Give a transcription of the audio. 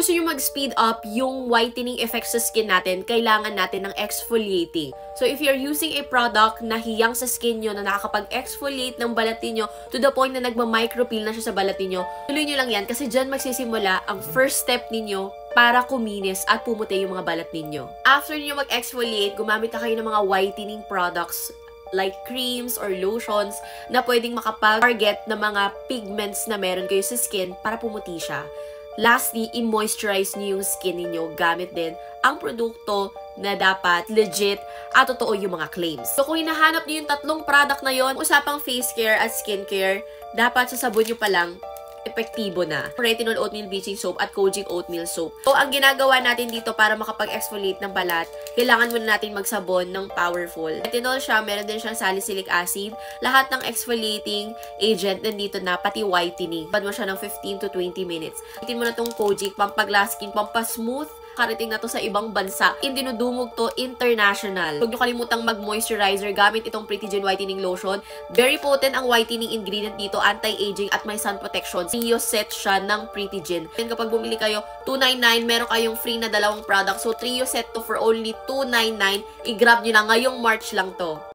gusto nyo mag-speed up yung whitening effect sa skin natin, kailangan natin ng exfoliating. So, if you're using a product na hiyang sa skin nyo, na nakakapag-exfoliate ng balat niyo to the point na nagma-micropeel na siya sa balat niyo, tuloy nyo lang yan kasi dyan magsisimula ang first step ninyo para kuminis at pumuti yung mga balat ninyo. After niyo mag-exfoliate, gumamit na kayo ng mga whitening products like creams or lotions na pwedeng makapag-target ng mga pigments na meron kayo sa skin para pumuti siya. Lastly, i-moisturize niyo yung skin niyo gamit din ang produkto na dapat legit at totoo yung mga claims. So, kung hinahanap niyo yung tatlong product na yon, usapang face care at skin care, dapat sa sabon niyo pa lang, epektibo na. Retinol Oatmeal Bleaching Soap at Kojic Oatmeal Soap. So, ang ginagawa natin dito para makapag-exfoliate ng balat, kailangan muna natin magsabon ng powerful. Retinol siya, meron din siyang salicylic acid. Lahat ng exfoliating agent nandito na, pati whitening. Bad mo siya ng 15 to 20 minutes. Itin mo na tong Kojic, pampaglass skin, pampasmooth. Karating na to sa ibang bansa. Dinudumog to international. Huwag nyo kalimutang mag-moisturizer gamit itong Prettygen Whitening Lotion. Very potent ang whitening ingredient dito, anti-aging at may sun protection. Trio set siya ng Prettygen. And kapag bumili kayo, $299, meron kayong free na dalawang product. So, trio set to for only $299. I-grab nyo na ngayong March lang to.